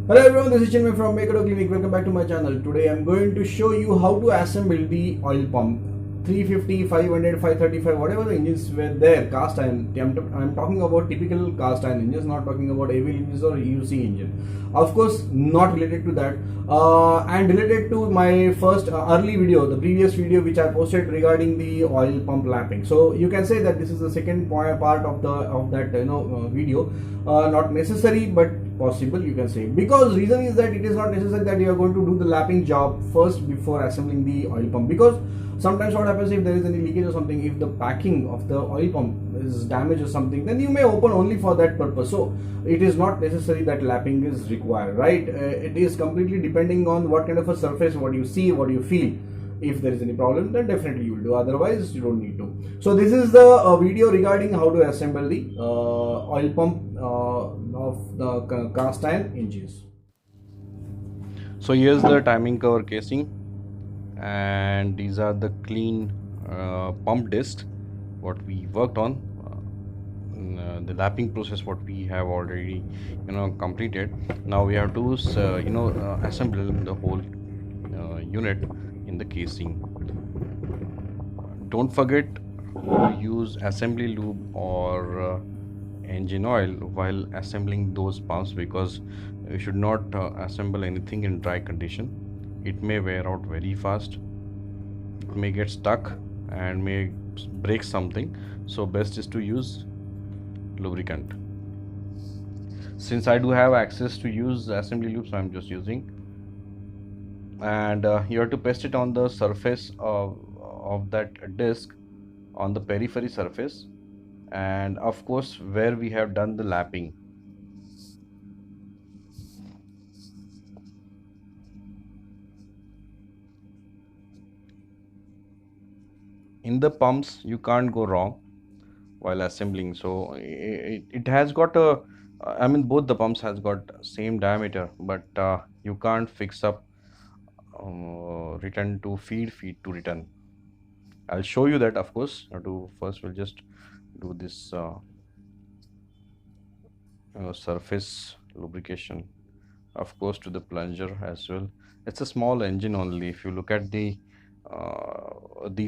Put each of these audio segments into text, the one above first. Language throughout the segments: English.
Hello everyone, this is Chinmay from Makedo Clinic. Welcome back to my channel. Today I'm going to show you how to assemble the oil pump. 350, 500, 535, whatever the engines were there, cast iron. I'm talking about typical cast iron engines, not talking about AV engines or UC engine. Of course, not related to that. And related to my first early video, the previous video which I posted regarding the oil pump lapping. So you can say that this is the second part of that video. Not necessary, but possible, you can say, because reason is that it is not necessary that you are going to do the lapping job first before assembling the oil pump, because sometimes what happens, if there is any leakage or something, if the packing of the oil pump is damaged or something, then you may open only for that purpose. So it is not necessary that lapping is required, right? It is completely depending on what kind of a surface, what you see, what you feel. If there is any problem, then definitely you will do, otherwise you don't need to. So this is the video regarding how to assemble the oil pump of the cast iron engines. So here's the timing cover casing, and these are the clean pump discs what we worked on. The lapping process what we have already completed. Now we have to assemble the whole unit in the casing. Don't forget to use assembly lube or engine oil while assembling those pumps, because you should not assemble anything in dry condition. It may wear out very fast, it may get stuck and may break something. So best is to use lubricant. Since I do have access to use assembly lube, so I'm just using. And you have to paste it on the surface of that disc, on the periphery surface, and of course where we have done the lapping. In the pumps you can't go wrong while assembling. So it has got a I mean, both the pumps has got same diameter, but you can't fix up return to feed to return. I'll show you that, of course. To first we'll just do this surface lubrication, of course, to the plunger as well. It's a small engine only. If you look at these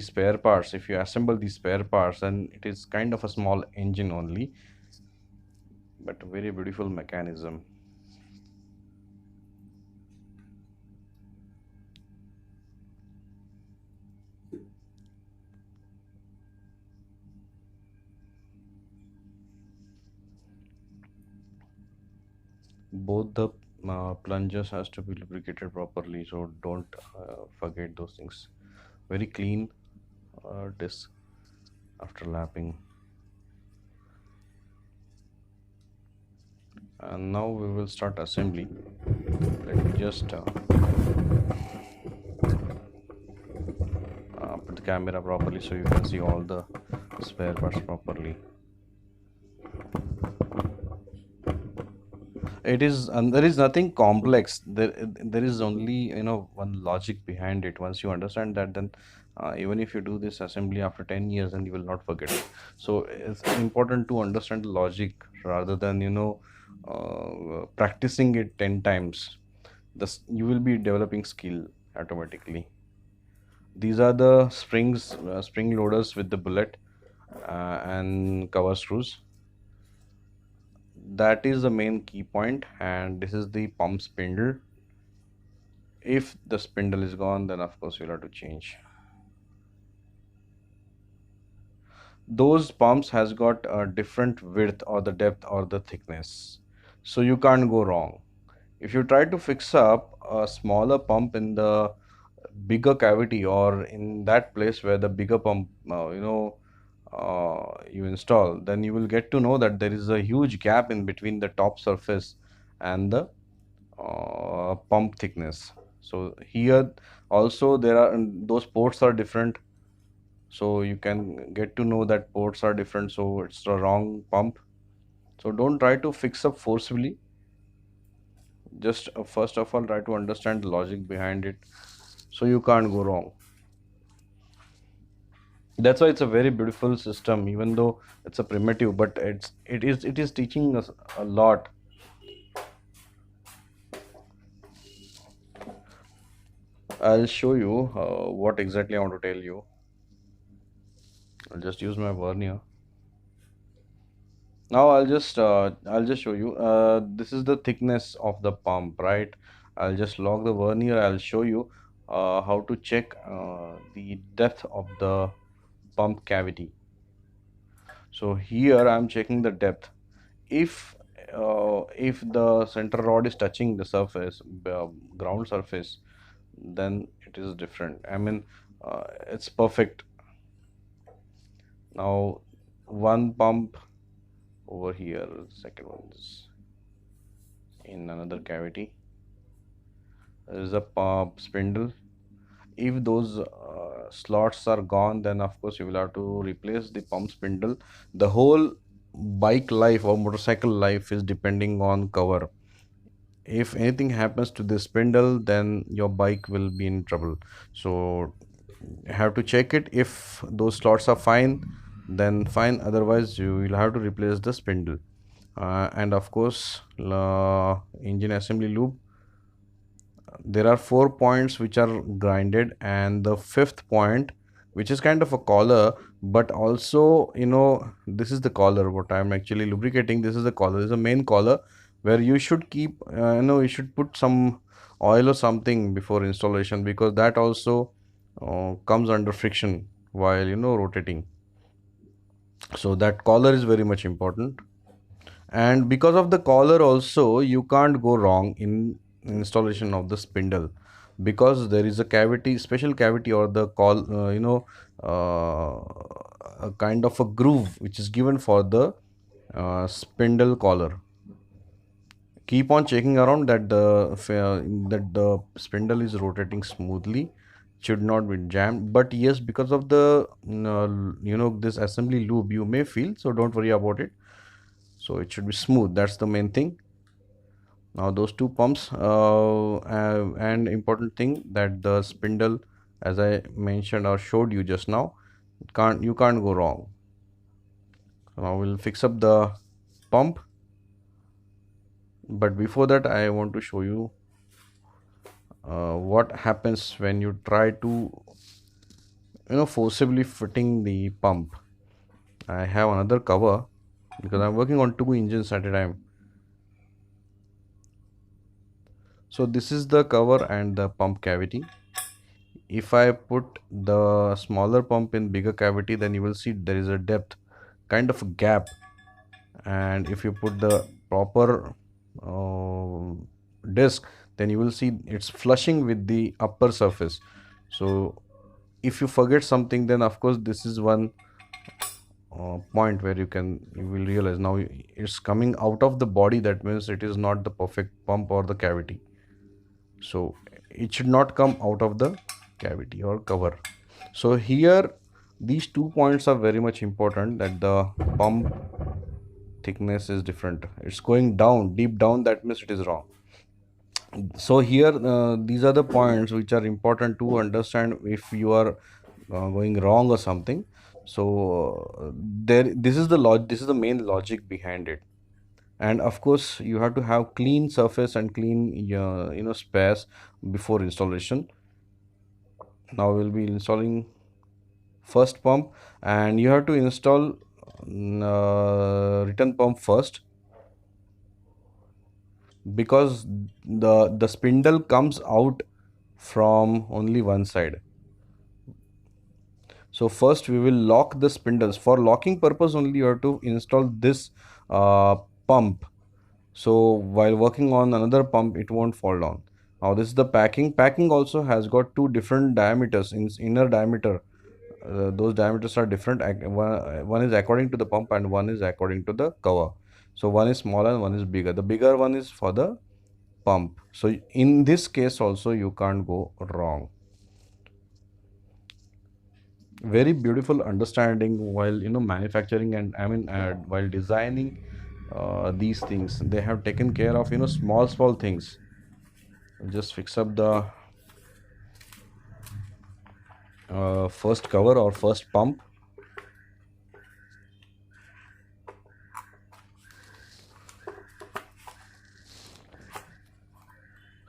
spare parts, if you assemble these spare parts, then it is kind of a small engine only, but a very beautiful mechanism. Both the plungers has to be lubricated properly, so don't forget those things. Very clean disc after lapping. And now we will start assembly. Let me just put the camera properly so you can see all the spare parts properly. It is, and there is nothing complex. There is only one logic behind it. Once you understand that, then even if you do this assembly after 10 years, then you will not forget it. So it's important to understand the logic rather than practicing it 10 times. This, you will be developing skill automatically. These are the springs, spring loaders with the bullet and cover screws. That is the main key point. And this is the pump spindle. If the spindle is gone, then of course you'll have to change. Those pumps has got a different width or the depth or the thickness, so you can't go wrong. If you try to fix up a smaller pump in the bigger cavity, or in that place where the bigger pump you install, then you will get to know that there is a huge gap in between the top surface and the pump thickness. So here also there are, those ports are different, so you can get to know that ports are different, so it's the wrong pump. So don't try to fix up forcefully. Just first of all try to understand the logic behind it, so you can't go wrong. That's why it's a very beautiful system, even though it's a primitive, but it is teaching us a lot. I'll show you what exactly I want to tell you. I'll just use my vernier. Now I'll just show you. This is the thickness of the pump, right? I'll just lock the vernier. I'll show you how to check the depth of the pump cavity. So here I'm checking the depth. If the center rod is touching the surface, ground surface, then it is different. I mean, it's perfect. Now, one pump over here, second one is in another cavity. There is a pump spindle. If those slots are gone, then of course you will have to replace the pump spindle. The whole bike life or motorcycle life is depending on cover. If anything happens to the spindle, then your bike will be in trouble. So have to check it. If those slots are fine, then fine, otherwise you will have to replace the spindle. And of course, engine assembly loop, there are 4 points which are grinded, and the fifth point, which is kind of a collar, but also, this is the collar what I'm actually lubricating. This is the collar. This is the main collar where you should keep, you should put some oil or something before installation, because that also comes under friction while rotating. So that collar is very much important. And because of the collar also, you can't go wrong in installation of the spindle, because there is a cavity, special cavity, or the a kind of a groove which is given for the spindle collar. Keep on checking around that the spindle is rotating smoothly, should not be jammed. But yes, because of the this assembly loop, you may feel, so don't worry about it. So it should be smooth, that's the main thing. Now those two pumps, and important thing, that the spindle, as I mentioned or showed you just now, you can't go wrong. So now we'll fix up the pump, but before that I want to show you what happens when you try to forcibly fitting the pump. I have another cover because I'm working on two engines at a time. So this is the cover and the pump cavity. If I put the smaller pump in bigger cavity, then you will see there is a depth, kind of a gap. And if you put the proper disc, then you will see it's flushing with the upper surface. So if you forget something, then of course this is one point where you will realize now it's coming out of the body. That means it is not the perfect pump or the cavity. So it should not come out of the cavity or cover. So here these 2 points are very much important, that the pump thickness is different, it's going down, deep down, that means it is wrong. So here these are the points which are important to understand if you are going wrong or something. So this is the main logic behind it. And of course you have to have clean surface and clean spares before installation. Now we'll be installing first pump, and you have to install return pump first, because the spindle comes out from only one side. So first we will lock the spindles. For locking purpose only you have to install this pump. So while working on another pump, it won't fall down. Now this is the packing also has got two different diameters in inner diameter. Those diameters are different. One is according to the pump and one is according to the cover. So one is smaller and one is bigger. The bigger one is for the pump. So in this case also you can't go wrong. Very beautiful understanding while manufacturing, and I mean while designing these things. They have taken care of small things. Just fix up the first cover or first pump.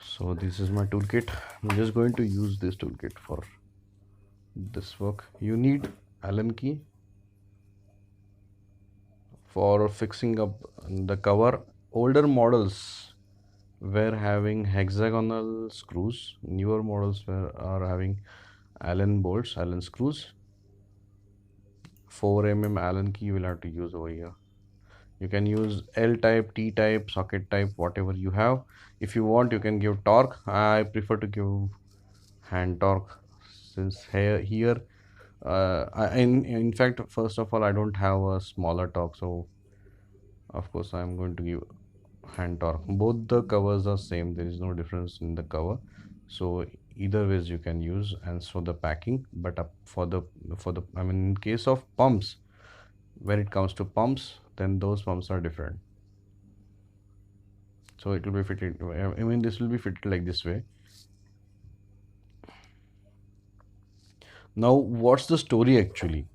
So this is my toolkit. I'm just going to use this toolkit for this work. You need Allen key for fixing up the cover. Older models were having hexagonal screws. Newer models are having Allen bolts, Allen screws. 4 mm Allen key you will have to use over here. You can use L type, T type, socket type, whatever you have. If you want, you can give torque. I prefer to give hand torque, since here in fact, first of all, I don't have a smaller torque, so of course I'm going to give hand torque. Both the covers are same, there is no difference in the cover, so either ways you can use. And so the packing, but for the I mean, in case of pumps, when it comes to pumps, then those pumps are different. So it will be fitted, I mean, this will be fitted like this way. Now what's the story actually?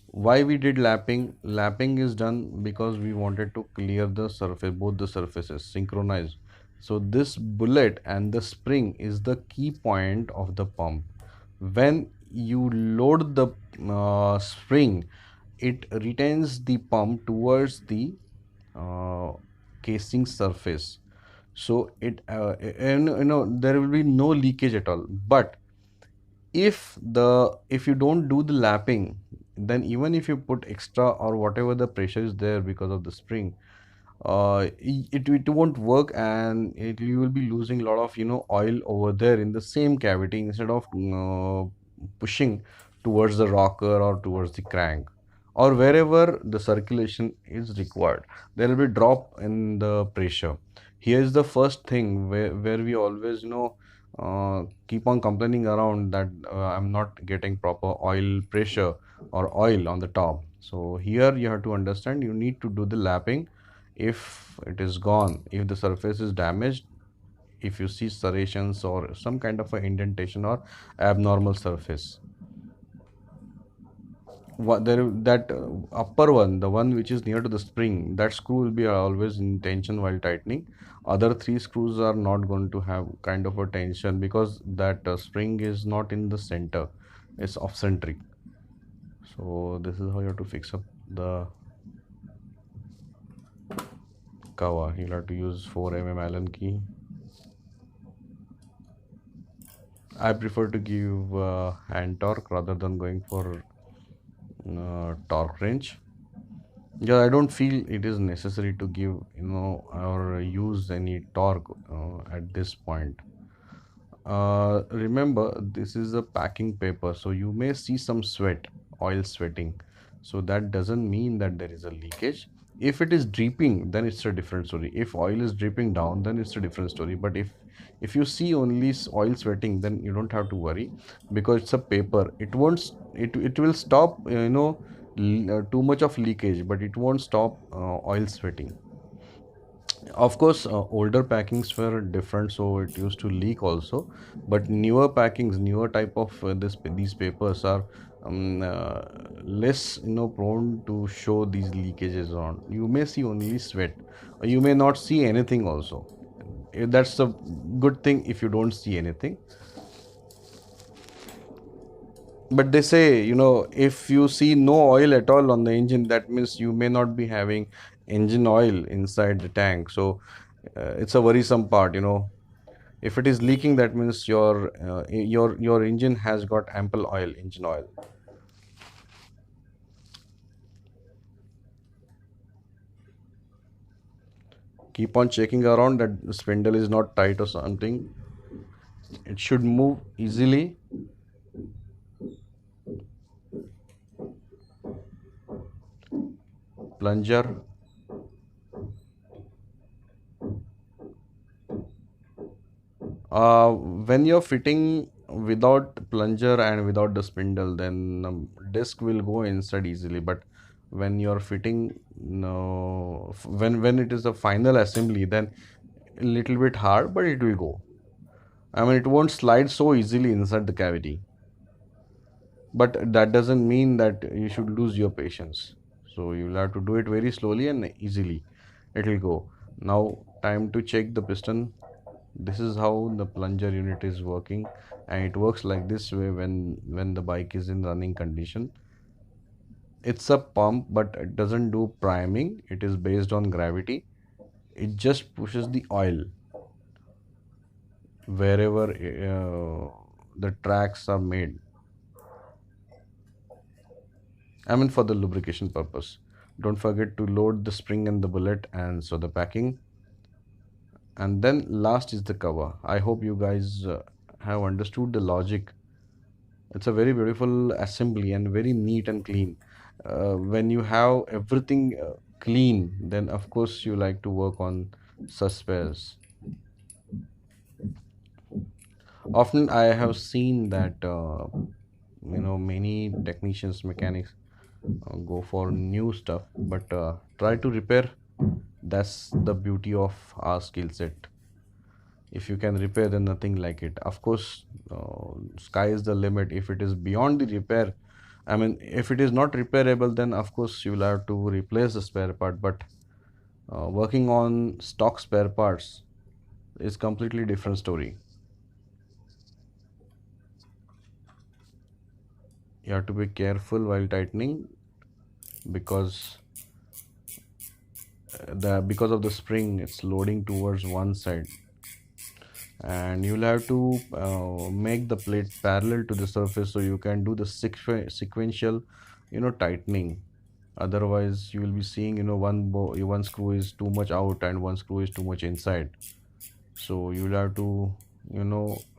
Why we did lapping? Lapping is done because we wanted to clear the surface, both the surfaces, synchronize. So this bullet and the spring is the key point of the pump. When you load the spring, it retains the pump towards the uh, casing surface, so it and there will be no leakage at all. But if you don't do the lapping, then even if you put extra or whatever the pressure is there because of the spring, it won't work, and you will be losing a lot of oil over there in the same cavity, instead of pushing towards the rocker or towards the crank or wherever the circulation is required. There will be drop in the pressure. Here is the first thing where we always keep on complaining around that I'm not getting proper oil pressure or oil on the top. So here you have to understand, you need to do the lapping. If it is gone, if the surface is damaged, if you see serrations or some kind of a indentation or abnormal surface, that upper one, the one which is near to the spring, that screw will be always in tension while tightening. Other three screws are not going to have kind of a tension, because that spring is not in the center, it's off centric. So this is how you have to fix up the cover. You'll have to use 4 mm Allen key. I prefer to give hand torque rather than going for torque wrench. Yeah, I don't feel it is necessary to give or use any torque at this point. Remember, this is a packing paper, so you may see some sweat, oil sweating. So that doesn't mean that there is a leakage. If it is dripping, then it's a different story. If oil is dripping down, then it's a different story. But if you see only oil sweating, then you don't have to worry, because it's a paper. It won't. It will stop too much of leakage, but it won't stop oil sweating. Of course, older packings were different, so it used to leak also. But newer packings, newer type of these papers are less prone to show these leakages on. You may see only sweat, or you may not see anything also. That's a good thing if you don't see anything. But they say, if you see no oil at all on the engine, that means you may not be having engine oil inside the tank. So it's a worrisome part. If it is leaking, that means your engine has got ample oil, engine oil. Keep on checking around that the spindle is not tight or something. It should move easily. Plunger. When you're fitting without plunger and without the spindle, then disc will go inside easily. But when you're fitting, no, when it is a final assembly, then a little bit hard, but it will go. I mean, it won't slide so easily inside the cavity. But that doesn't mean that you should lose your patience. So you'll have to do it very slowly and easily. It will go. Now, time to check the piston. This is how the plunger unit is working, and it works like this way when the bike is in running condition. It's a pump, but it doesn't do priming. It is based on gravity. It just pushes the oil wherever the tracks are made. I mean, for the lubrication purpose. Don't forget to load the spring and the bullet, and so the packing. And then last is the cover. I hope you guys have understood the logic. It's a very beautiful assembly and very neat and clean. When you have everything clean, then of course you like to work on such spares. Often I have seen that many technicians, mechanics go for new stuff, but try to repair. That's the beauty of our skill set. If you can repair, then nothing like it. Of course, sky is the limit. If it is beyond the repair, I mean, if it is not repairable, then of course you will have to replace the spare part. But working on stock spare parts is completely different story. You have to be careful while tightening, because because of the spring, it's loading towards one side, and you'll have to make the plate parallel to the surface so you can do the sequential tightening. Otherwise you will be seeing one screw is too much out and one screw is too much inside. So you'll have to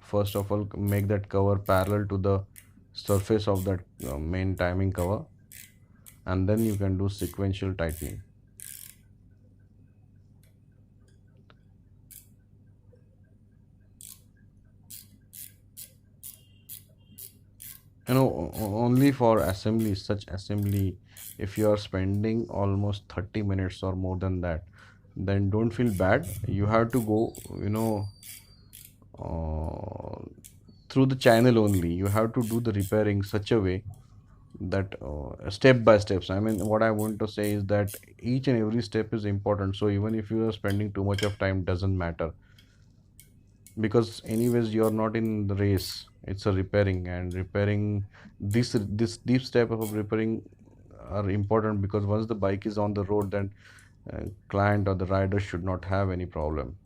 first of all make that cover parallel to the surface of that main timing cover, and then you can do sequential tightening. Only for assembly, such assembly, if you are spending almost 30 minutes or more than that, then don't feel bad. You have to go uh, through the channel only. You have to do the repairing such a way that step by steps. I mean, what I want to say is that each and every step is important. So even if you are spending too much of time, doesn't matter, because anyways you are not in the race. It's a repairing, and repairing, this deep step of repairing are important, because once the bike is on the road, then client or the rider should not have any problem.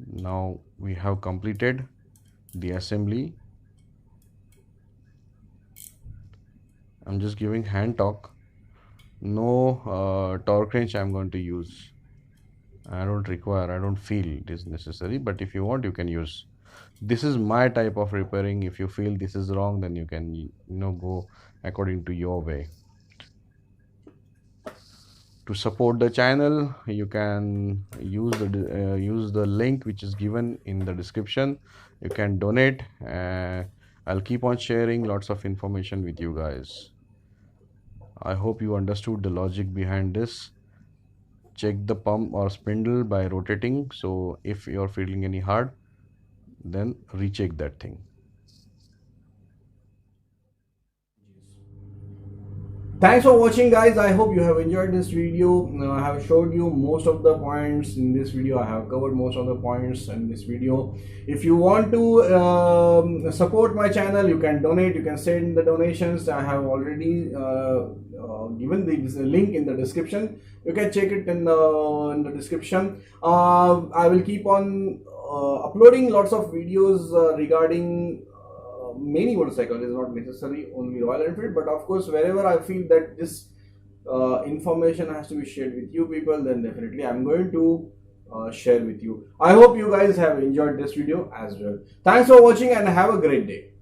Now we have completed the assembly. I'm just giving hand torque, no torque wrench I'm going to use. I don't feel it is necessary, but if you want, you can use. This is my type of repairing. If you feel this is wrong, then you can go according to your way. To support the channel, you can use the link which is given in the description. You can donate. I'll keep on sharing lots of information with you guys. I hope you understood the logic behind this. Check the pump or spindle by rotating. So if you're feeling any hard, then recheck that thing. Thanks for watching, guys. I hope you have enjoyed this video. I have showed you most of the points in this video. I have covered most of the points in this video. If you want to support my channel, you can donate. You can send the donations. I have already given the link in the description. You can check it in the description. I will keep on uploading lots of videos regarding many motorcycles. Is not necessary only Royal Enfield, but of course wherever I feel that this information has to be shared with you people, then definitely I'm going to share with you. I hope you guys have enjoyed this video as well. Thanks for watching and have a great day.